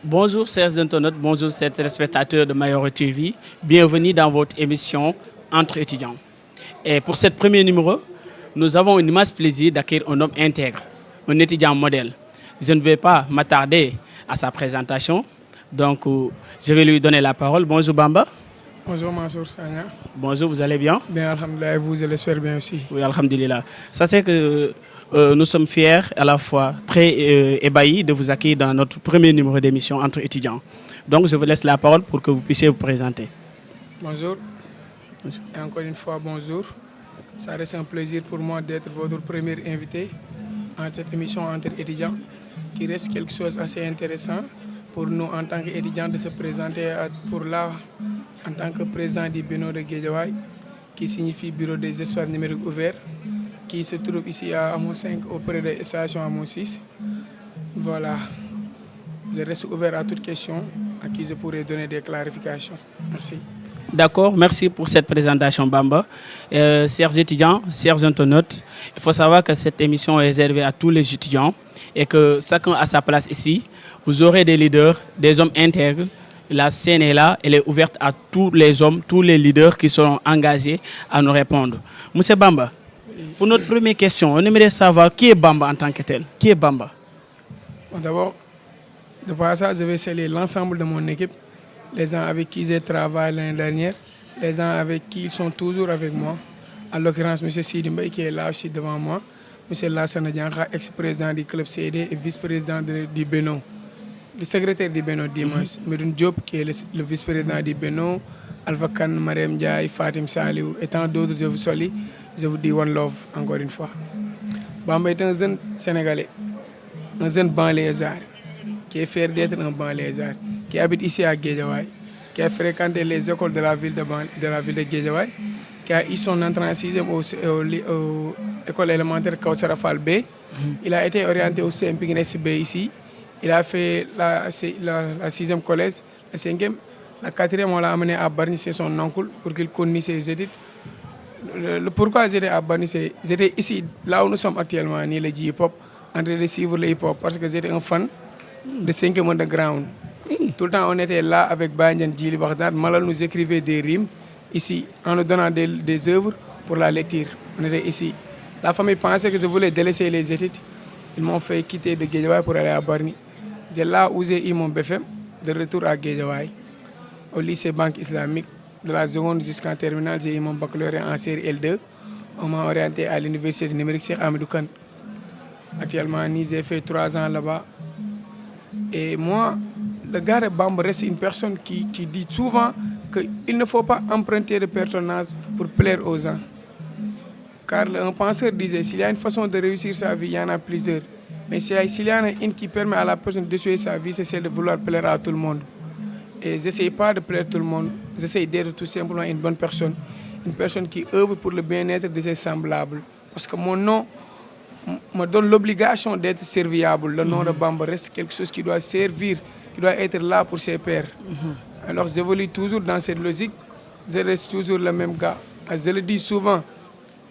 Bonjour chers internautes, bonjour chers téléspectateurs de Mayoro TV. Bienvenue dans votre émission Entre étudiants. Et pour ce premier numéro, nous avons un immense plaisir d'accueillir un homme intègre, un étudiant modèle. Je ne vais pas m'attarder à sa présentation, donc je vais lui donner la parole. Bonjour Bamba. Bonjour Mansour Sagna. Bonjour, vous allez bien? Bien, alhamdoulilah, et vous, je l'espère bien aussi. Oui, alhamdulillah. Ça c'est que nous sommes fiers, à la fois très ébahis de vous accueillir dans notre premier numéro d'émission Entre étudiants. Donc je vous laisse la parole pour que vous puissiez vous présenter. Bonjour. Et encore une fois, bonjour. Ça reste un plaisir pour moi d'être votre premier invité à cette émission Entre étudiants, qui reste quelque chose d'assez intéressant pour nous en tant qu'étudiants de se présenter pour là en tant que président du Beno de Guédiawaye, qui signifie Bureau des espaces numériques ouverts, qui se trouve ici à Amon 5 auprès de la station Amon 6. Voilà. Je reste ouvert à toute question à qui je pourrais donner des clarifications. Merci. D'accord, merci pour cette présentation Bamba. Chers étudiants, chers internautes, il faut savoir que cette émission est réservée à tous les étudiants et que chacun a sa place ici. Vous aurez des leaders, des hommes intègres. La scène est là, elle est ouverte à tous les hommes, tous les leaders qui seront engagés à nous répondre. Monsieur Bamba, pour notre première question, on aimerait savoir qui est Bamba en tant que tel. Qui est Bamba? Bon, d'abord, de par ça, je vais saluer l'ensemble de mon équipe, les gens avec qui j'ai travaillé l'année dernière, les gens avec qui ils sont toujours avec moi. En l'occurrence, M. Sidi Mbaye qui est là aussi devant moi, M. Lassana Diankha, ex-président du club CD et vice-président du Beno. Le secrétaire du Beno, Dimas, Medoun Diop, qui est le vice-président du Beno, Alpha Khan, Marem Ndiaye, Fatim Saliou et tant d'autres, je vous salue. Je vous dis one love, encore une fois. Bamba est un jeune Sénégalais, un jeune banlieusard, qui est fier d'être un banlieusard, qui habite ici à Guédiawaye, qui a fréquenté les écoles de la ville de Guédiawaye, qui a eu son entrée en 6e au école élémentaire Kawsara Fall B. Il a été orienté au CMP B ici. Il a fait la 6e collège, la 5e, la 4e, on l'a amené à Bargny, c'est son oncle, pour qu'il connaisse ses études. Pourquoi j'étais à Bargny, j'étais ici, là où nous sommes actuellement, ni le J-hip-hop, en train de suivre le hip-hop, parce que j'étais un fan de 5e underground. Tout le temps, on était là avec Banyan Djili Baghdad. Malal nous écrivait des rimes ici, en nous donnant des œuvres pour la lecture. On était ici. La famille pensait que je voulais délaisser les études. Ils m'ont fait quitter de Guédiawaye pour aller à Bargny. C'est là où j'ai eu mon BFM, de retour à Guédiawaye, au lycée Banque Islamique. De la seconde jusqu'en terminale, j'ai eu mon baccalauréat en série L2. On m'a orienté à l'université du numérique Cheikh Hamidou Kane. Actuellement, j'ai fait 3 ans là-bas. Et moi, le gars de Bamba reste une personne qui dit souvent qu'il ne faut pas emprunter de personnage pour plaire aux gens. Car un penseur disait, s'il y a une façon de réussir sa vie, il y en a plusieurs. Mais s'il y en a une qui permet à la personne de suivre sa vie, c'est celle de vouloir plaire à tout le monde. Et je n'essaie pas de plaire à tout le monde, j'essaie d'être tout simplement une bonne personne. Une personne qui œuvre pour le bien-être de ses semblables. Parce que mon nom me donne l'obligation d'être serviable. Le nom de Bamba reste quelque chose qui doit servir, qui doit être là pour ses pairs. Alors j'évolue toujours dans cette logique, je reste toujours le même gars. Je le dis souvent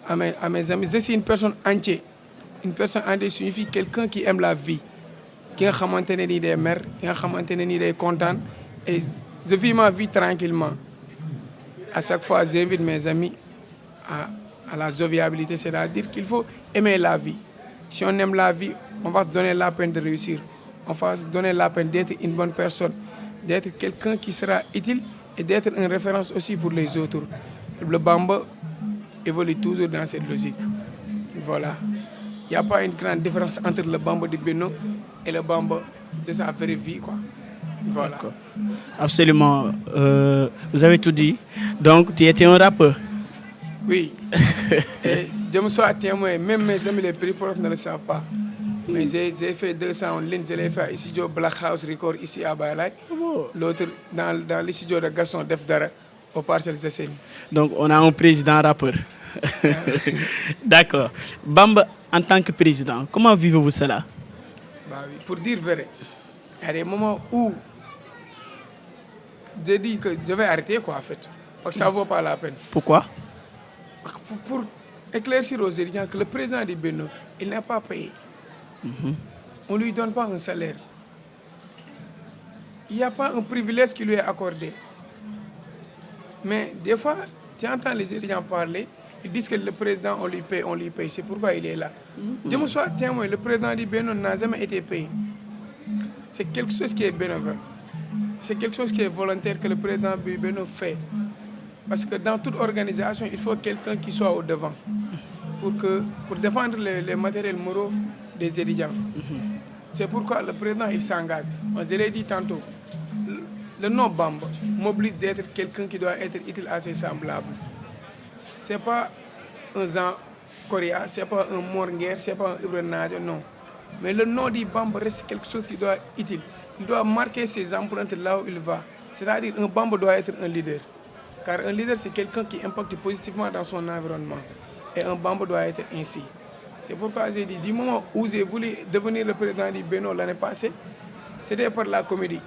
à mes amis, je suis une personne entière. Une personne entière signifie quelqu'un qui aime la vie, qui a maintenu des mères, qui a maintenu des contents. Et je vis ma vie tranquillement. À chaque fois, j'invite mes amis à la jovialité, c'est-à-dire qu'il faut aimer la vie. Si on aime la vie, on va se donner la peine de réussir. On va se donner la peine d'être une bonne personne, d'être quelqu'un qui sera utile et d'être une référence aussi pour les autres. Le Bamba évolue toujours dans cette logique. Voilà. Il n'y a pas une grande différence entre le Bamba du Beno et le Bamba de sa vraie vie, quoi. Voilà. Absolument. Vous avez tout dit. Donc, tu étais un rappeur. Oui. Et je me suis témoin, même mes amis les plus proches ne le savent pas. Mais j'ai fait 200 en ligne, je l'ai fait à studio Black House Record ici à Bayalay. L'autre dans le studio de Gaston Defdara au Parcelles Assainies. Donc, on a un président rappeur. D'accord. Bamba, en tant que président, comment vivez-vous cela? Bah oui, pour dire vrai, il y a des moments où j'ai dit que je vais arrêter, quoi, en fait. Parce que ça ne vaut pas la peine. Pourquoi? pour éclaircir aux étudiants que le président du Bénin, il n'est pas payé. On ne lui donne pas un salaire. Il n'y a pas un privilège qui lui est accordé. Mais des fois, tu entends les étudiants parler, ils disent que le président, on lui paye. C'est pourquoi il est là. Je me sois témoin, le président du Bénin n'a jamais été payé. C'est quelque chose qui est bénévole. C'est quelque chose qui est volontaire que le président du Bénin fait. Parce que dans toute organisation, il faut quelqu'un qui soit au devant pour défendre les matériels moraux des étudiants. C'est pourquoi le président il s'engage. Je l'ai dit tantôt, le nom Bamba m'oblige d'être quelqu'un qui doit être utile à ses semblables. Ce n'est pas un Jean Correa, ce n'est pas un Morguer, ce n'est pas un Ibrahim Nadio, non. Mais le nom du Bamba reste quelque chose qui doit être utile. Il doit marquer ses empreintes là où il va. C'est-à-dire un Bamba doit être un leader. Car un leader, c'est quelqu'un qui impacte positivement dans son environnement. Et un Bamba doit être ainsi. C'est pourquoi j'ai dit, du moment où j'ai voulu devenir le président du Bénin l'année passée, c'était par la comédie.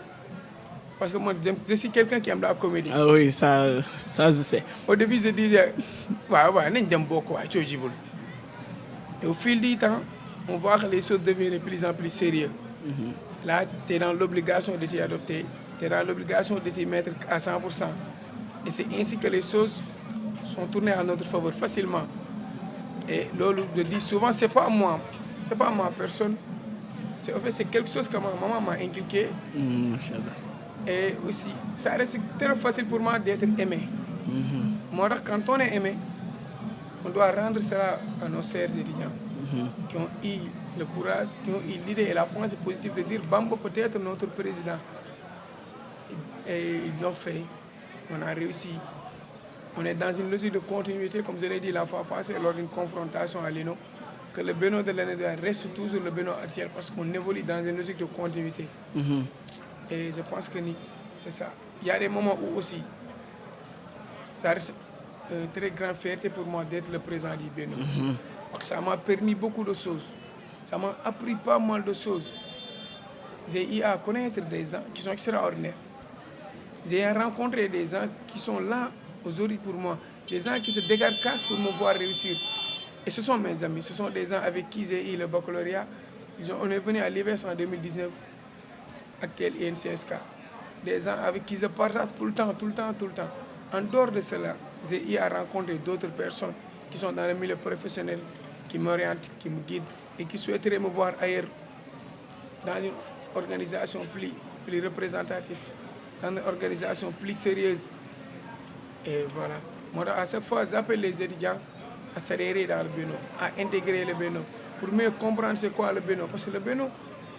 Parce que moi, je suis quelqu'un qui aime la comédie. Ah oui, ça je sais. Au début, je disais, ouais, j'aime beaucoup, et au fil du temps, on voit que les choses deviennent de plus en plus sérieuses. Là, tu es dans l'obligation de t'y adopter, tu es dans l'obligation de t'y mettre à 100%. Et c'est ainsi que les choses sont tournées à notre faveur facilement. Et Lolo je dis souvent, c'est pas moi personne. En fait, c'est quelque chose que ma maman m'a inculqué. Et aussi, ça reste très facile pour moi d'être aimé. Moi, quand on est aimé, on doit rendre cela à nos chers étudiants qui ont eu le courage, qui ont eu l'idée et la pensée positive de dire Bamba peut être notre président. Et ils l'ont fait. On a réussi. On est dans une logique de continuité, comme je l'ai dit la fois passée, lors d'une confrontation à l'ENO, que le Bénin de l'année dernière reste toujours le Bénin actuel parce qu'on évolue dans une logique de continuité. Et je pense que c'est ça. Il y a des moments où aussi, ça reste une très grande fierté pour moi d'être le président du Bénin. Parce que ça m'a permis beaucoup de choses. Ça m'a appris pas mal de choses. J'ai eu à connaître des gens qui sont extraordinaires. J'ai rencontré des gens qui sont là aujourd'hui pour moi. Des gens qui se décarcassent pour me voir réussir. Et ce sont mes amis. Ce sont des gens avec qui j'ai eu le baccalauréat. On est venu à l'IVES en 2019, actuel INCSK. Des gens avec qui je partage tout le temps. En dehors de cela, j'ai eu à rencontrer d'autres personnes qui sont dans le milieu professionnel, qui m'orientent, qui me guident et qui souhaiteraient me voir ailleurs, dans une organisation plus représentative, dans une organisation plus sérieuse. Et voilà. Moi, à chaque fois, j'appelle les étudiants à s'adhérer dans le Bénin, à intégrer le Bénin, pour mieux comprendre c'est quoi le Bénin. Parce que le Bénin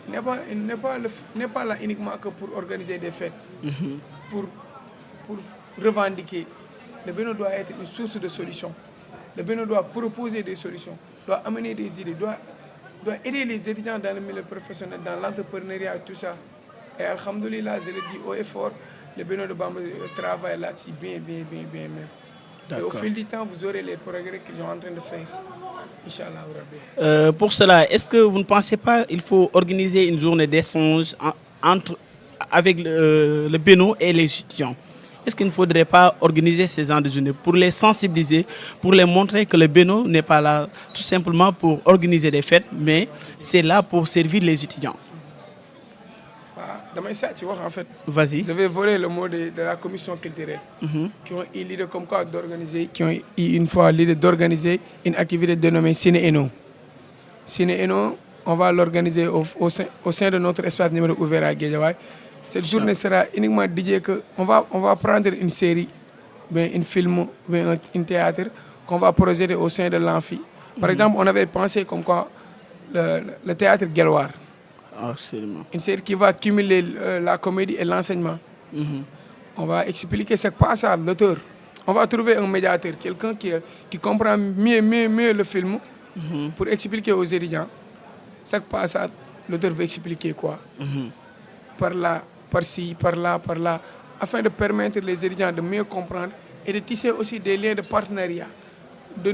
n'est pas là uniquement que pour organiser des fêtes, pour revendiquer. Le Bénin doit être une source de solutions. Le Bénin doit proposer des solutions, doit amener des idées, doit aider les étudiants dans le milieu professionnel, dans l'entrepreneuriat, tout ça. Et alhamdoulilah, je le dis haut et fort, le Bénin de Bamba travaille là-dessus bien même. Et au fil du temps, vous aurez les progrès qu'ils sont en train de faire. Inch'Allah Rabbi. Pour cela, est-ce que vous ne pensez pas qu'il faut organiser une journée d'échange avec le Bénin et les étudiants? Est-ce qu'il ne faudrait pas organiser ces gens de journée pour les sensibiliser, pour les montrer que le Bénin n'est pas là tout simplement pour organiser des fêtes, mais c'est là pour servir les étudiants? En fait, vas-y. Je vais voler le mot de la commission culturelle qui ont eu l'idée comme quoi d'organiser, qui ont eu une fois l'idée d'organiser une activité dénommée Ciné Eno. Ciné Eno, on va l'organiser au sein de notre espace numéro ouvert à Guédiawaye. Cette journée sera uniquement dédiée que on va prendre une série, bien un film, bien un théâtre qu'on va projeter au sein de l'amphi. Par exemple, on avait pensé comme quoi le théâtre Guelwar. Absolument. Une série qui va cumuler la comédie et l'enseignement. On va expliquer ce que passe à l'auteur. On va trouver un médiateur, quelqu'un qui comprend mieux le film pour expliquer aux étudiants ce que passe à l'auteur veut expliquer quoi. Par là, par-ci, par là, afin de permettre les étudiants de mieux comprendre et de tisser aussi des liens de partenariat, de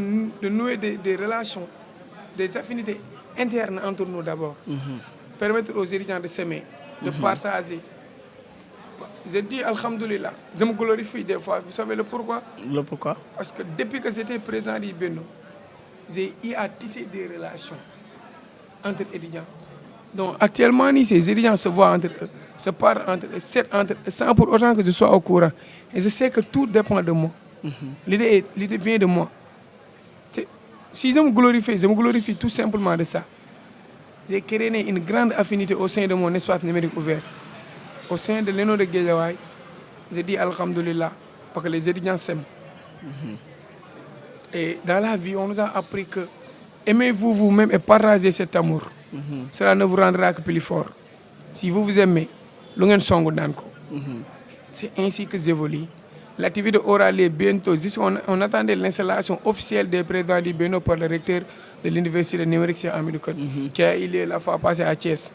nouer des relations, des affinités internes entre nous d'abord. Permettre aux étudiants de s'aimer, de partager. Je dis Alhamdulillah. Je me glorifie des fois. Vous savez le pourquoi? Le pourquoi? Parce que depuis que j'étais président du Bénin, j'ai eu à tisser des relations entre étudiants. Donc actuellement, ces étudiants se voient entre eux, se parlent entre eux, entre eux, sans pour autant que je sois au courant. Et je sais que tout dépend de moi. L'idée vient de moi. Si je me glorifie tout simplement de ça. J'ai créé une grande affinité au sein de mon espace numérique ouvert. Au sein de l'ENO de Guédiawaye, je dis Alhamdulillah, parce que les étudiants s'aiment. Et dans la vie, on nous a appris que aimez-vous vous-même et partagez cet amour. Cela ne vous rendra que plus fort. Si vous vous aimez, c'est ainsi que j'évolue. L'activité aura lieu bientôt. On attendait l'installation officielle des présidents du Bénin par le recteur de l'université numérique Cheikh Hamidou Kane, qui a eu la fois passée à Thiès.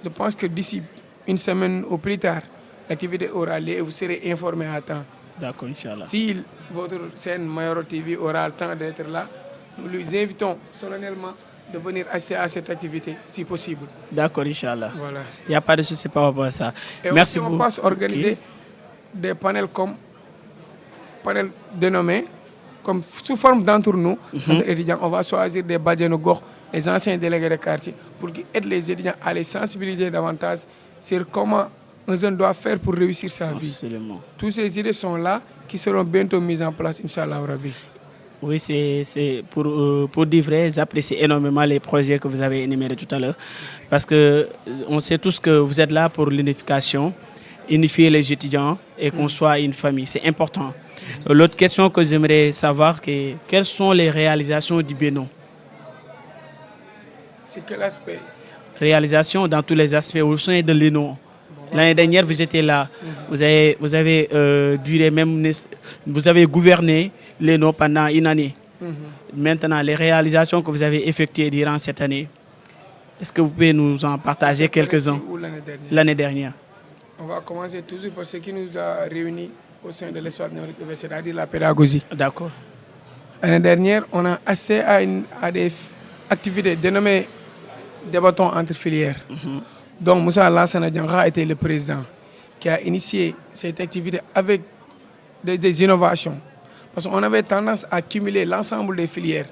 Je pense que d'ici une semaine ou plus tard, l'activité aura lieu et vous serez informés à temps. D'accord, Inch'Allah. Si votre chaîne Mayoro TV aura le temps d'être là, nous les invitons solennellement de venir assister à cette activité, si possible. D'accord, Inch'Allah. Voilà. Il n'y a pas de souci par rapport à ça. Et Merci aussi, beaucoup. on passe organiser des panels dénommés comme sous forme d'entre-nous. Entre étudiants, on va choisir des Badjanogor, les anciens délégués de quartier, pour qu'ils aident les étudiants à les sensibiliser davantage sur comment un jeune doit faire pour réussir sa vie. Absolument. Toutes ces idées sont là, qui seront bientôt mises en place, Inch'Allah Rabbi. Oui, c'est pour dire vrai, j'apprécie énormément les projets que vous avez énumérés tout à l'heure. Parce que on sait tous que vous êtes là pour l'unification, unifier les étudiants et qu'on soit une famille. C'est important. L'autre question que j'aimerais savoir, c'est quelles sont les réalisations du Bénin? C'est quel aspect? Réalisations dans tous les aspects au sein de l'ENO. L'année dernière, vous étiez là. Vous avez duré même, vous avez gouverné l'ENO pendant une année. Maintenant, les réalisations que vous avez effectuées durant cette année, est-ce que vous pouvez nous en partager quelques-uns? L'année dernière. On va commencer toujours par ce qui nous a réunis au sein de l'espace numérique, c'est-à-dire la pédagogie. D'accord. L'année dernière, on a accès à des activités dénommées des bâtons entre filières. Donc Moussa Alassane Dianra était le président qui a initié cette activité avec des innovations. Parce qu'on avait tendance à cumuler l'ensemble des filières,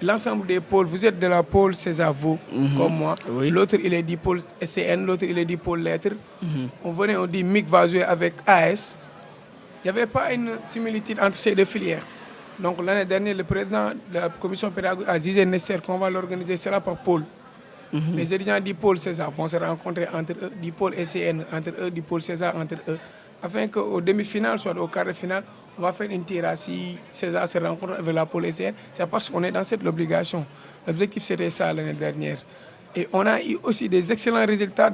l'ensemble des pôles. Vous êtes de la pôle Césavo, comme moi. Oui. L'autre, il est du pôle SCN, l'autre, il est du pôle lettres. On dit MIC va jouer avec AS. Il n'y avait pas une similitude entre ces deux filières. Donc l'année dernière, le président de la commission pédagogique a jugé nécessaire qu'on va l'organiser cela par pôle. Les étudiants du pôle César vont se rencontrer entre eux, du pôle SCN entre eux, du pôle César entre eux, afin qu'au demi-finale, soit au quart de finale, on va faire une tirage. Si César se rencontre avec la pôle SCN, c'est parce qu'on est dans cette obligation. L'objectif, c'était ça l'année dernière. Et on a eu aussi des excellents résultats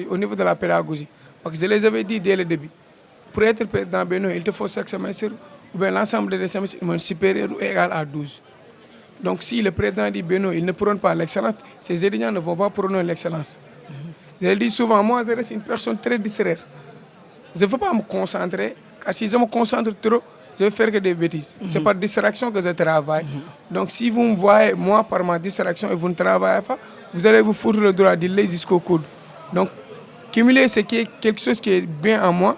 au niveau de la pédagogie. Parce que je les avais dit dès le début. Pour être président Bénin, il te faut 5 semestres, ou bien l'ensemble des semestres supérieurs ou égal à 12. Donc si le président dit Bénin, il ne prône pas l'excellence, ces étudiants ne vont pas prôner l'excellence. Je le dis souvent, moi je reste une personne très distraite. Je ne veux pas me concentrer, car si je me concentre trop, je vais faire que des bêtises. C'est par distraction que je travaille. Donc si vous me voyez, moi, par ma distraction et vous ne travaillez pas, vous allez vous foutre le droit d'y jusqu'au coude. Donc, cumuler ce qui est quelque chose qui est bien en moi,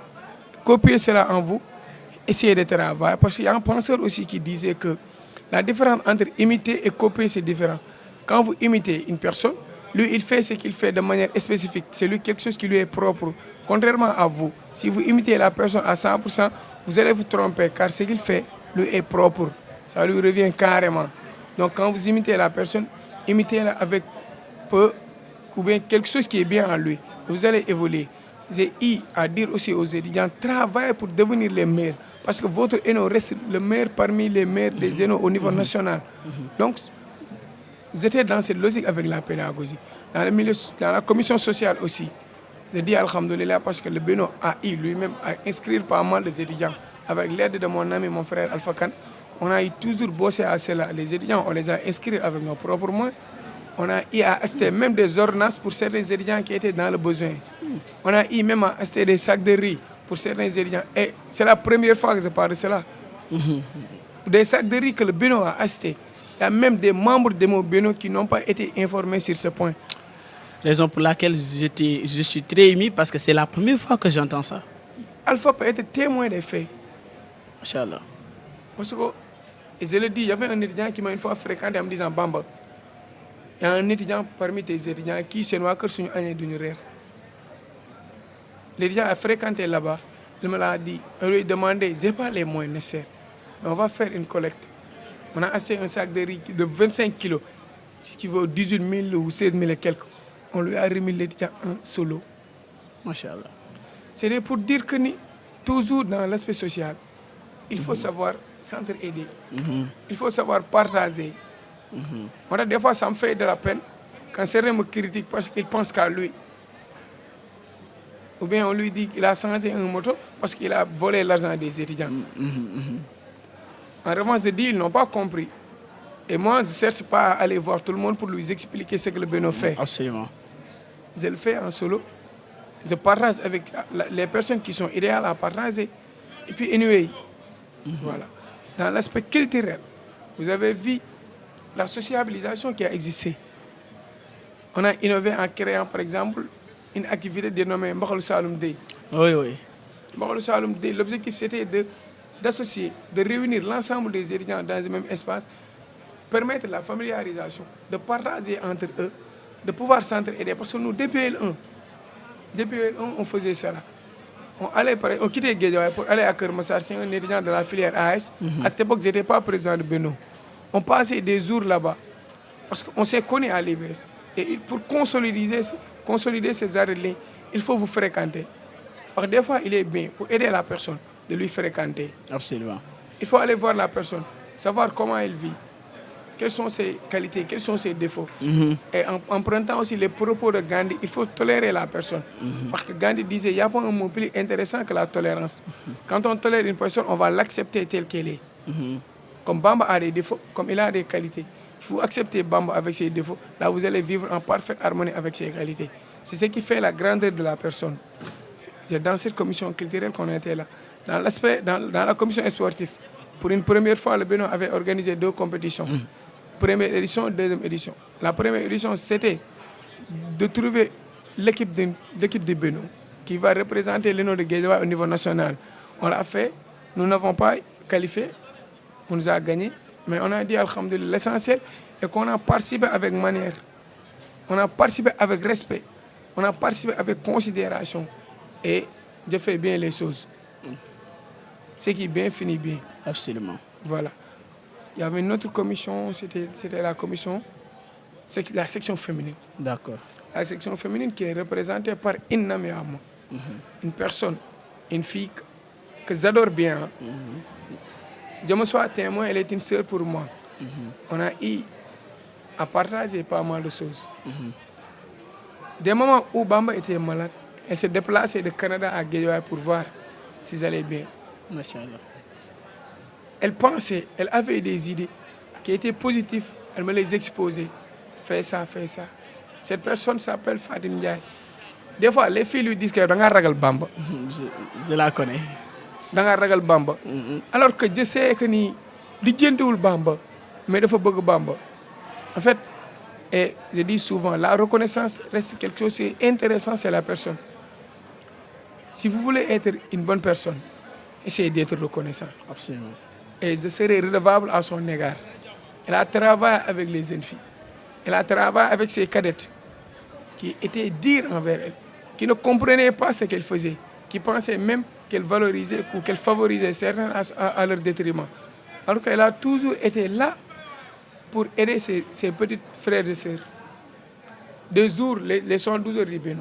copier cela en vous, essayer de travailler. Parce qu'il y a un penseur aussi qui disait que la différence entre imiter et copier, c'est différent. Quand vous imitez une personne, lui, il fait ce qu'il fait de manière spécifique. C'est lui quelque chose qui lui est propre. Contrairement à vous, si vous imitez la personne à 100%, vous allez vous tromper, car ce qu'il fait, lui, est propre. Ça lui revient carrément. Donc, quand vous imitez la personne, imitez-la avec peu ou bien quelque chose qui est bien en lui. Vous allez évoluer. J'ai eu à dire aussi aux étudiants, travaillez pour devenir les meilleurs. Parce que votre ENO reste le meilleur parmi les meilleurs des ENO au niveau national. Donc, j'étais dans cette logique avec la pédagogie. Dans la commission sociale aussi, je dis Alhamdulillah parce que le Bénin a eu lui-même à inscrire pas mal les étudiants. Avec l'aide de mon ami, mon frère Alpha Khan, on a eu toujours bossé à cela. Les étudiants, on les a inscrits avec nos propres moyens. On a eu à acheter même des ordonnances pour certains étudiants qui étaient dans le besoin. On a eu même à acheter des sacs de riz pour certains étudiants. Et c'est la première fois que je parle de cela. Des sacs de riz que le Bénin a achetés. Il y a même des membres de mon Bénin qui n'ont pas été informés sur ce point. Raison pour laquelle je suis très ému parce que c'est la première fois que j'entends ça. Alpha peut être témoin des faits. Inch'Allah. Parce que, et je le dis, il y avait un étudiant qui m'a une fois fréquenté en me disant Bamba, il y a un étudiant parmi tes étudiants qui s'est noyé sur une année d'une rire. L'étudiant a fréquenté là-bas. Il me l'a dit. On lui a demandé, je n'ai pas les moyens nécessaires, mais on va faire une collecte. On a assez un sac de riz de 25 kilos, ce qui vaut 18 000 ou 16 000 et quelques. On lui a remis l'étudiant en solo. Masha'Allah. C'est pour dire que toujours dans l'aspect social, il faut savoir s'entraider. Il faut savoir partager. Moi, des fois, ça me fait de la peine quand certains me critiquent parce qu'ils pensent qu'à lui. Ou bien on lui dit qu'il a changé un moto parce qu'il a volé l'argent des étudiants. En revanche, je dis, ils n'ont pas compris. Et moi, je ne cherche pas à aller voir tout le monde pour lui expliquer ce que le Beno fait. Absolument. Je le fais en solo. Je partage avec les personnes qui sont idéales à partager. Et puis, anyway, voilà. Dans l'aspect culturel, vous avez vu la sociabilisation qui a existé. On a innové en créant, par exemple, une activité dénommée Mbakhal Saloum Day. Oui, oui. Mbakhal Saloum Day, l'objectif c'était d'associer, de réunir l'ensemble des étudiants dans le même espace, permettre la familiarisation, de partager entre eux, de pouvoir s'entraider. Parce que nous, depuis L1, on faisait ça. On quittait Guédiawaye pour aller à Kermassar, c'est un étudiant de la filière AS. À cette époque, je n'étais pas président de Beno. On passait des jours là-bas parce qu'on s'est connus à l'IBS. Et pour consolider ces arrêts-là, il faut vous fréquenter. Parce que des fois, il est bien pour aider la personne de lui fréquenter. Absolument. Il faut aller voir la personne, savoir comment elle vit, quelles sont ses qualités, quels sont ses défauts. Et en prenant aussi les propos de Gandhi, il faut tolérer la personne. Parce que Gandhi disait, il n'y a pas un mot plus intéressant que la tolérance. Quand on tolère une personne, on va l'accepter telle qu'elle est. Comme Bamba a des défauts, comme il a des qualités. Il faut accepter Bamba avec ses défauts. Là, vous allez vivre en parfaite harmonie avec ses qualités. C'est ce qui fait la grandeur de la personne. C'est dans cette commission culturelle qu'on était là. Dans la commission sportive, pour une première fois, le Bénin avait organisé 2 compétitions. Première édition, deuxième édition. La première édition, c'était de trouver l'équipe du Bénin qui va représenter le nom de Guédiawaye au niveau national. On l'a fait, nous n'avons pas qualifié, on nous a gagné, mais on a dit, alhamdoulilah, l'essentiel est qu'on a participé avec manière, on a participé avec respect, on a participé avec considération et je fais bien les choses. Ce qui bien finit bien. Absolument. Voilà. Il y avait une autre commission, c'était la commission, la section féminine. D'accord. La section féminine qui est représentée par Inna Miama. Une personne, une fille que j'adore bien. Je me sois témoin, elle est une sœur pour moi. On a eu à partager pas mal de choses. Des moments où Bamba était malade, elle s'est déplacée de Canada à Guédiawaye pour voir si allaient bien. Masha'Allah. Elle pensait, elle avait des idées qui étaient positives. Elle me les exposait. Fais ça, fais ça. Cette personne s'appelle Fatim Ndiaye. Des fois, les filles lui disent que tu as ragal Bamba. Je la connais. Tu as ragal Bamba. Alors que je sais que ni le Bamba, mais il faut beaucoup Bamba. En fait, et je dis souvent, la reconnaissance reste quelque chose d'intéressant, c'est la personne. Si vous voulez être une bonne personne, essayez d'être reconnaissant. Absolument. Et je serai redevable à son égard. Elle a travaillé avec les jeunes filles. Elle a travaillé avec ses cadettes qui étaient dures envers elle, qui ne comprenaient pas ce qu'elle faisait, qui pensaient même qu'elle valorisait ou qu'elle favorisait certains à leur détriment. Alors qu'elle a toujours été là pour aider ses petits frères et sœurs. Des jours, les 112 heures du Bénin,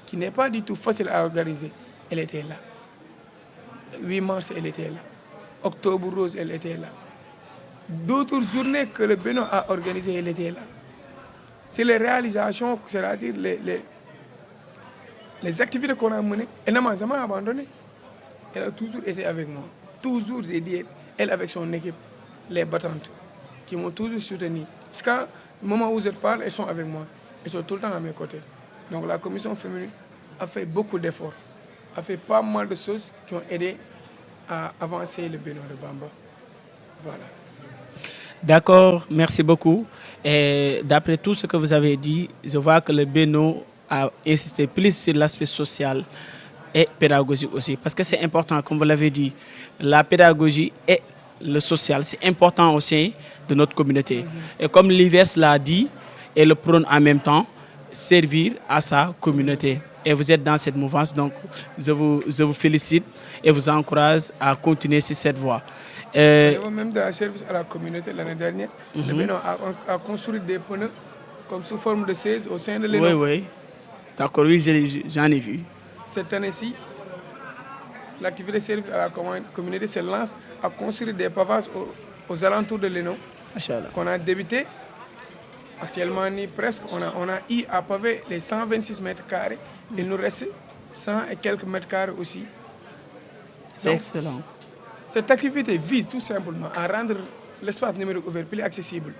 qui n'est pas du tout facile à organiser, elle était là. 8 mars, elle était là. Octobre Rose, elle était là. D'autres journées que le Bénin a organisées, elle était là. C'est les réalisations, c'est-à-dire les activités qu'on a menées, elle ne m'a jamais abandonné. Elle a toujours été avec moi. Toujours, j'ai dit, elle avec son équipe, les battantes, qui m'ont toujours soutenu. Jusqu'à le moment où je parle, elles sont avec moi. Elles sont tout le temps à mes côtés. Donc la commission féminine a fait beaucoup d'efforts, a fait pas mal de choses qui ont aidé à avancer le Bénin de Bamba. Voilà. D'accord, merci beaucoup. Et d'après tout ce que vous avez dit, je vois que le Beno a insisté plus sur l'aspect social et pédagogique aussi. Parce que c'est important, comme vous l'avez dit, la pédagogie et le social, c'est important aussi de notre communauté. Et comme l'IVS l'a dit, et le prône en même temps, servir à sa communauté. Et vous êtes dans cette mouvance, donc je vous félicite et vous encourage à continuer sur cette voie. Au niveau même de la service à la communauté l'année dernière, le Bénin a construit des pneus comme sous forme de 16 au sein de l'ENO. Oui, oui. D'accord, oui, j'en ai vu. Cette année-ci, l'activité service à la communauté se lance à construire des pavages aux alentours de l'ENO qu'on a débuté. Actuellement, presque, on a eu à paver les 126 mètres carrés. Il nous reste 100 et quelques mètres carrés aussi. C'est excellent. Cette activité vise tout simplement à rendre l'espace numérique ouvert plus accessible,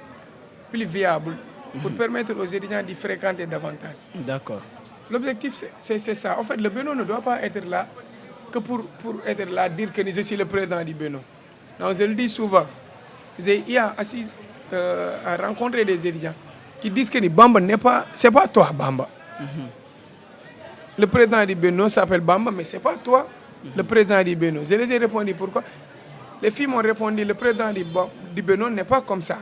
plus viable, pour permettre aux étudiants d'y fréquenter davantage. D'accord. L'objectif, c'est ça. En fait, le Beno ne doit pas être là que pour être là, dire que je suis le président du Beno. Non, je le dis souvent. J'ai eu à rencontrer des étudiants qui disent que Bamba n'est pas... C'est pas toi, Bamba. Le président du Beno s'appelle Bamba, mais c'est pas toi, le président du Beno. Je les ai répondu pourquoi. Les filles m'ont répondu, le président du Beno n'est pas comme ça.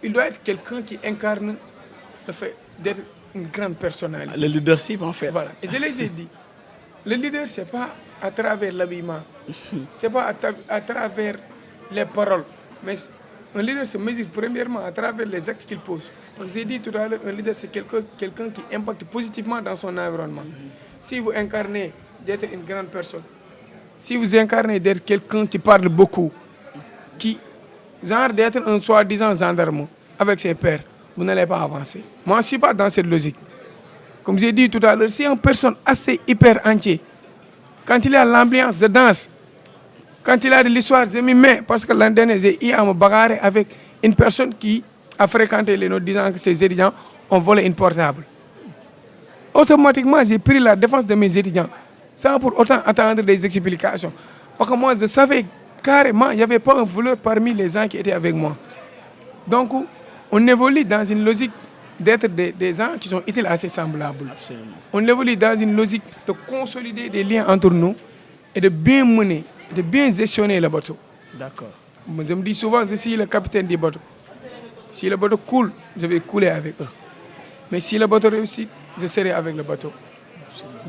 Il doit être quelqu'un qui incarne le fait d'être une grande personnalité. Le leadership, en fait. Voilà. Et je les ai dit, le leader, ce n'est pas à travers l'habillement, ce n'est pas à travers les paroles, mais un leader se mesure premièrement à travers les actes qu'il pose. Parce que j'ai dit tout à l'heure, un leader, c'est quelqu'un qui impacte positivement dans son environnement. Si vous incarnez d'être une grande personne, si vous incarnez d'être quelqu'un qui parle beaucoup, qui genre d'être un soi-disant gendarme avec ses pairs, vous n'allez pas avancer. Moi, je ne suis pas dans cette logique. Comme j'ai dit tout à l'heure, si une personne assez hyper entière, quand il a l'ambiance, je danse. Quand il a de l'histoire, je m'y mets. Parce que l'an dernier, j'ai eu à me bagarrer avec une personne qui a fréquenté les nôtres disant que ses étudiants ont volé une portable. Automatiquement, j'ai pris la défense de mes étudiants, sans pour autant attendre des explications. Parce que moi, je savais carrément qu'il n'y avait pas un voleur parmi les gens qui étaient avec moi. Donc, on évolue dans une logique d'être des gens qui sont utiles assez semblables. Absolument. On évolue dans une logique de consolider des liens entre nous et de bien mener, de bien gestionner le bateau. D'accord. Je me dis souvent, je suis le capitaine du bateau. Si le bateau coule, je vais couler avec eux. Mais si le bateau réussit, je serai avec le bateau.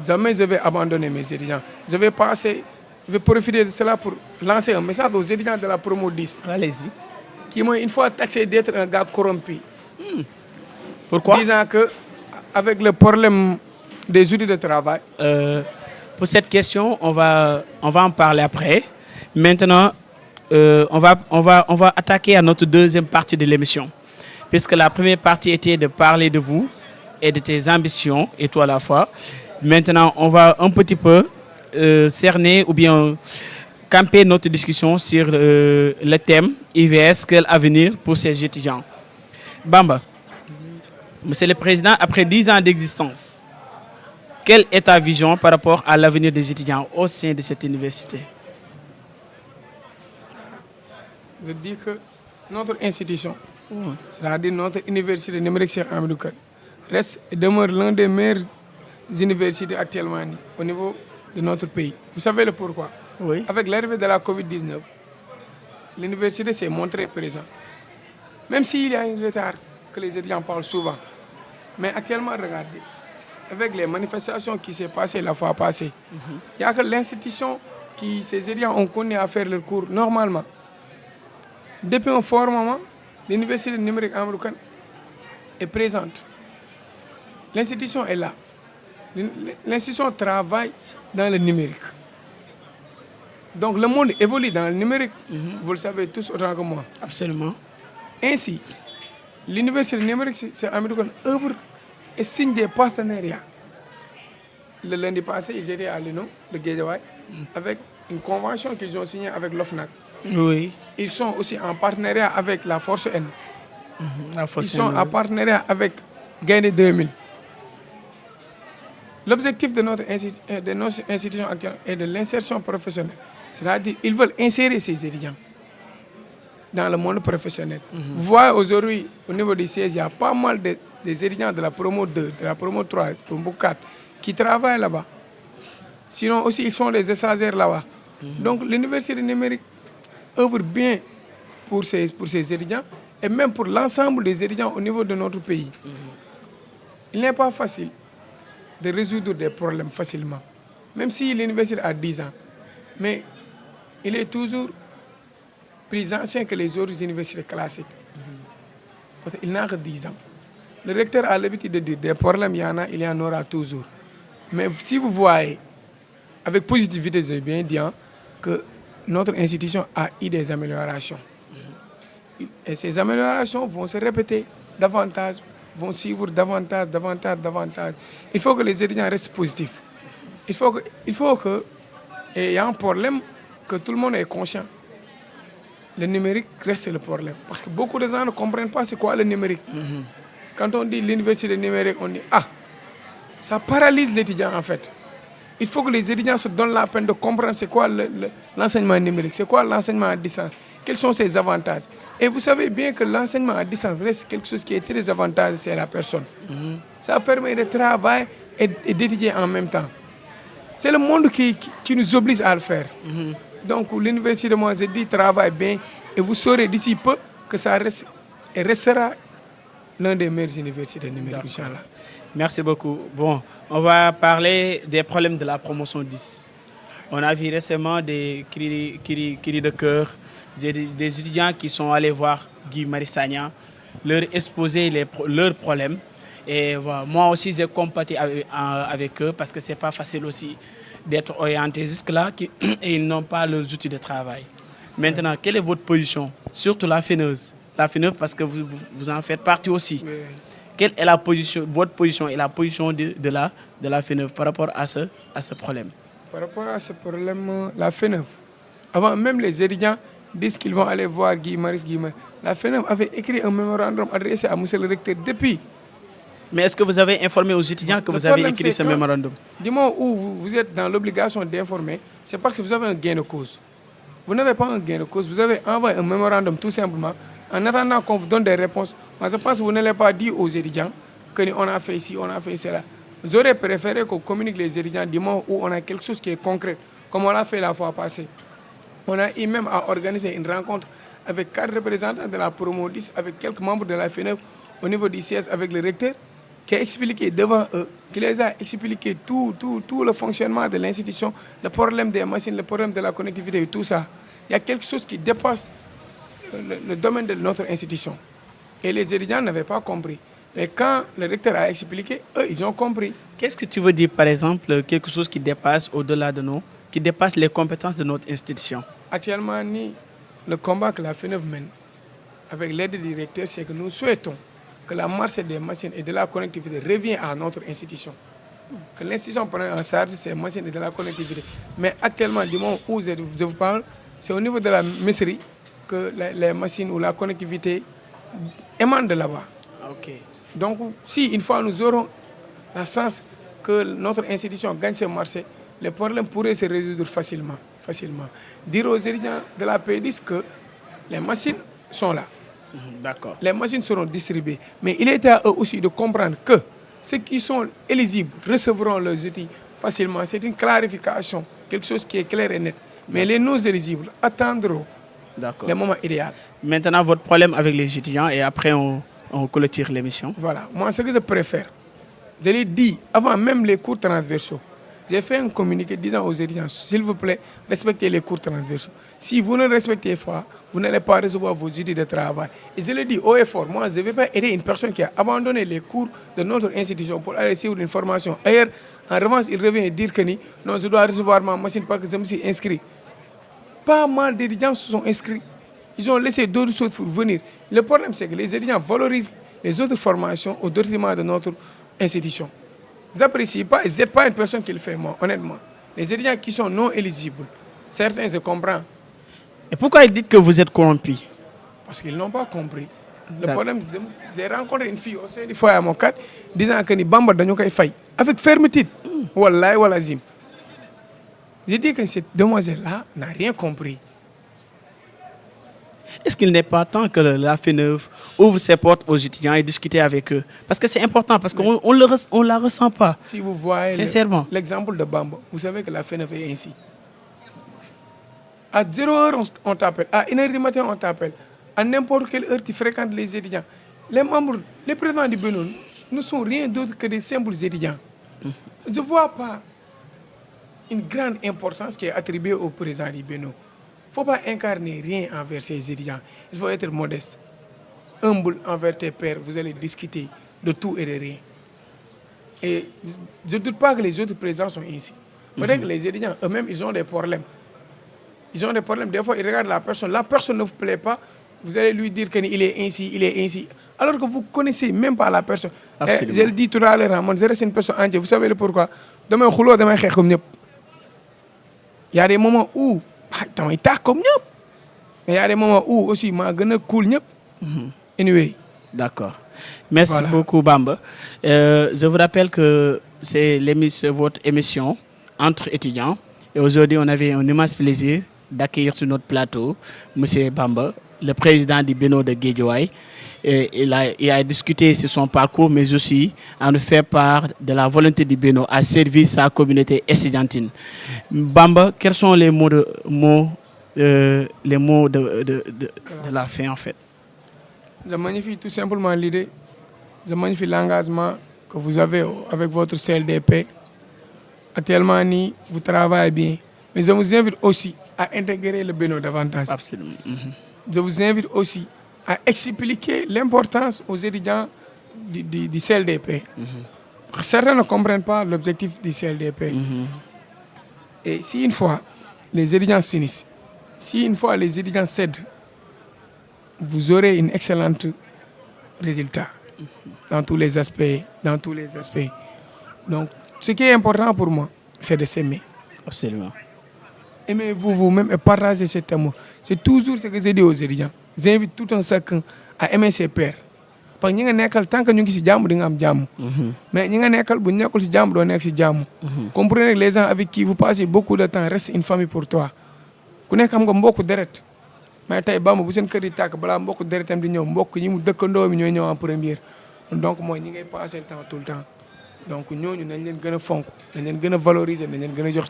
Jamais je vais abandonner mes étudiants. Je vais profiter de cela pour lancer un message aux étudiants de la promo 10. Allez-y. Qui m'ont une fois taxé d'être un gars corrompu. Pourquoi? Disant qu'avec le problème des outils de travail... Pour cette question, on va en parler après. Maintenant, on va attaquer à notre deuxième partie de l'émission. Puisque la première partie était de parler de vous et de tes ambitions, et toi à la fois. Maintenant, on va un petit peu cerner ou bien camper notre discussion sur le thème IVS, quel avenir pour ces étudiants. Bamba, Monsieur le Président, après 10 ans d'existence, quelle est ta vision par rapport à l'avenir des étudiants au sein de cette université? Je dis que notre institution, c'est-à-dire notre université numérique Cheikh Hamidou Kane, reste et demeure l'un des meilleures universités actuellement au niveau de notre pays. Vous savez le pourquoi? Oui. Avec l'arrivée de la COVID-19, l'université s'est montrée présente. Même s'il y a un retard que les étudiants parlent souvent. Mais actuellement, regardez, avec les manifestations qui s'est passées la fois passée, il n'y a que l'institution qui, ces étudiants ont connu à faire leur cours normalement. Depuis un fort moment, l'université numérique Hamidou Kane est présente. L'institution est là. L'institution travaille dans le numérique. Donc le monde évolue dans le numérique. Vous le savez tous autant que moi. Absolument. Ainsi, l'université numérique Cheikh Hamidou Kane œuvre et signe des partenariats. Le lundi passé, ils étaient à l'ENO de Guédiawaye avec une convention qu'ils ont signée avec l'OFNAC. Oui. Ils sont aussi en partenariat avec la Force N. Ils sont en partenariat avec Gaïndé 2000. L'objectif de notre institution actuelle est de l'insertion professionnelle. C'est-à-dire qu'ils veulent insérer ces étudiants. dans le monde professionnel. Vous voyez aujourd'hui, au niveau du siège, il y a pas mal des étudiants de la promo 2, de la promo 3, promo 4, qui travaillent là-bas. Sinon aussi, ils sont des stagiaires là-bas. Donc l'université numérique œuvre bien pour ces étudiants et même pour l'ensemble des étudiants au niveau de notre pays. Il n'est pas facile de résoudre des problèmes facilement, même si l'université a 10 ans. Mais il est toujours plus ancien que les autres universités classiques. Parce qu'il n'a que 10 ans. Le recteur a l'habitude de dire des problèmes, il y en aura toujours. Mais si vous voyez, avec positivité, j'ai bien dit que notre institution a eu des améliorations. Et ces améliorations vont se répéter davantage, vont suivre davantage. Il faut que les étudiants restent positifs. Il faut que, et il y a un problème que tout le monde est conscient. Le numérique reste le problème. Parce que beaucoup de gens ne comprennent pas c'est quoi le numérique. Quand on dit l'université numérique, on dit ça paralyse l'étudiant en fait. Il faut que les étudiants se donnent la peine de comprendre c'est quoi l'enseignement numérique, c'est quoi l'enseignement à distance, quels sont ses avantages. Et vous savez bien que l'enseignement à distance reste quelque chose qui est très avantageux, c'est la personne. Ça permet de travailler et d'étudier en même temps. C'est le monde qui nous oblige à le faire. Donc l'université, moi je dis, travaille bien et vous saurez d'ici peu que ça reste et restera l'un des meilleures universités numériques, Inch'Allah. Merci beaucoup. Bon, on va parler des problèmes de la promotion 10. On a vu récemment des cris de cœur, des étudiants qui sont allés voir Guy Marius Sagna, leur exposer leurs problèmes. Et voilà, moi aussi, j'ai compatis avec eux parce que ce n'est pas facile aussi d'être orientés jusque-là et ils n'ont pas leurs outils de travail. Maintenant, quelle est votre position? Surtout la FENEUS. La FENEUS parce que vous en faites partie aussi. Oui. Quelle est votre position et la position de la FENEUS par rapport à ce problème? Par rapport à ce problème, la FENEUS, avant même les étudiants disent qu'ils vont aller voir Guy Marius, la FENEUS avait écrit un mémorandum adressé à M. le recteur depuis. Mais est-ce que vous avez informé aux étudiants que vous avez écrit ce mémorandum? Du moment où vous êtes dans l'obligation d'informer, c'est parce que vous avez un gain de cause. Vous n'avez pas un gain de cause, vous avez envoyé un mémorandum tout simplement. En attendant qu'on vous donne des réponses, moi je pense que vous n'allez pas dire aux étudiants qu'on a fait ici, on a fait cela. Vous aurez préféré qu'on communique les étudiants du moment où on a quelque chose qui est concret, comme on l'a fait la fois passée. On a eu même à organiser une rencontre avec 4 représentants de la promo 10, avec quelques membres de la FENEUS au niveau du siège avec le recteur, qui a expliqué devant eux, qui les a expliqué tout le fonctionnement de l'institution, le problème des machines, le problème de la connectivité et tout ça. Il y a quelque chose qui dépasse le domaine de notre institution. Et les étudiants n'avaient pas compris. Mais quand le recteur a expliqué, eux, ils ont compris. Qu'est-ce que tu veux dire, par exemple, quelque chose qui dépasse au-delà de nous, qui dépasse les compétences de notre institution? Actuellement, le combat que la FENEUS mène, avec l'aide du directeur, c'est que nous souhaitons que la marche des machines et de la connectivité revienne à notre institution. Que l'institution prenne en charge ces machines et de la connectivité. Mais actuellement, du moment où je vous parle, c'est au niveau de la messerie que les machines ou la connectivité émanent de là-bas. Okay. Donc, si une fois nous aurons la chance que notre institution gagne ce marché, les problèmes pourraient se résoudre facilement. Dire aux étudiants de la P10 que les machines sont là. D'accord. Les machines seront distribuées. Mais il est à eux aussi de comprendre que ceux qui sont éligibles recevront leurs outils facilement. C'est une clarification, quelque chose qui est clair et net. Mais les non-éligibles attendront le moment idéal. Maintenant, votre problème avec les étudiants et après on clôture l'émission. Voilà. Moi, ce que je préfère, je l'ai dit avant même les cours transversaux. J'ai fait un communiqué disant aux étudiants, s'il vous plaît, respectez les cours transversaux. Si vous ne respectez pas, vous n'allez pas recevoir vos outils de travail. Et je le dis haut et fort, moi, je ne vais pas aider une personne qui a abandonné les cours de notre institution pour aller suivre une formation ailleurs. En revanche, il revient dire que non, je dois recevoir ma machine parce que je me suis inscrit. Pas mal d'étudiants se sont inscrits. Ils ont laissé d'autres choses pour venir. Le problème, c'est que les étudiants valorisent les autres formations au détriment de notre institution. J'apprécie pas, je n'ai pas une personne qui le fait, moi, honnêtement. Les étudiants qui sont non éligibles, certains, je comprends. Et pourquoi ils disent que vous êtes corrompus? Parce qu'ils n'ont pas compris. Le problème, j'ai rencontré une fille au sein du foyer à mon cadre disant que ni Bamba dañu koy fay avec fermeté. Wallahi walazim. J'ai dit que cette demoiselle-là n'a rien compris. Est-ce qu'il n'est pas temps que la FENEF ouvre ses portes aux étudiants et discuter avec eux? Parce que c'est important, parce qu'on ne la ressent pas. Si vous voyez sincèrement l'exemple de Bamba, vous savez que la FENEF est ainsi. À 0h, on t'appelle. À 1h du matin, on t'appelle. À n'importe quelle heure, tu fréquentes les étudiants. Les membres, les présidents du Beno ne sont rien d'autre que des simples étudiants. Je ne vois pas une grande importance qui est attribuée au président du Beno. Il ne faut pas incarner rien envers ces étudiants. Il faut être modeste, humble envers tes pairs. Vous allez discuter de tout et de rien. Et je ne doute pas que les autres présidents sont ainsi. Peut-être que les étudiants eux-mêmes, ils ont des problèmes. Ils ont des problèmes. Des fois, ils regardent la personne ne vous plaît pas. Vous allez lui dire qu'il est ainsi, il est ainsi. Alors que vous ne connaissez même pas la personne. Je le dis tout à l'heure, je reste une personne entière. Vous savez le pourquoi? Demain, il y a des moments où il est comme nous. Mais il y a des moments où aussi, je suis cool. Anyway. D'accord. Merci beaucoup, Bamba. Je vous rappelle que c'est votre émission Entre étudiants. Et aujourd'hui, on avait un immense plaisir d'accueillir sur notre plateau M. Bamba, le président du Beno de Guédiawaye. Il a discuté sur son parcours, mais aussi à nous faire part de la volonté du Beno à servir sa communauté estudiantine. Bamba, quels sont les mots de la fin en fait? Je magnifie tout simplement l'idée, je magnifie l'engagement que vous avez avec votre CLDP. Actuellement, vous travaillez bien. Mais je vous invite aussi à intégrer le Beno davantage. Absolument. Je vous invite aussi à expliquer l'importance aux étudiants du CLDP. Certains ne comprennent pas l'objectif du CLDP. Et si une fois les étudiants s'unissent, si une fois les étudiants cèdent, vous aurez un excellent résultat dans tous les aspects. Donc, ce qui est important pour moi, c'est de s'aimer. Absolument. Aimez-vous vous-même et partagez cet amour. C'est toujours ce que j'ai dit aux étudiants. J'invite tout un chacun à aimer ses pairs. Parce que tant que nous sommes en jam, mais nous sommes comprenez que les gens avec qui vous passez beaucoup de temps restent une famille pour toi. Vous avez beaucoup de dettes. Mais si vous avez beaucoup de dettes, vous en première. Donc, moi, nous passons le temps tout le temps. Donc, nous devons valoriser, nous devons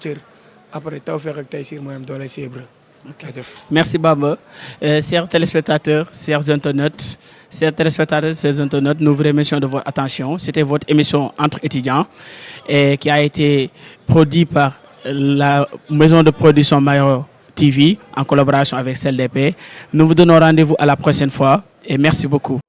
après, tu as fait Merci Bamba. Chers téléspectateurs, chers internautes, nous vous remercions de votre attention. C'était votre émission Entre étudiants qui a été produite par la maison de production Mayor TV en collaboration avec CLDP. Nous vous donnons rendez-vous à la prochaine fois et merci beaucoup.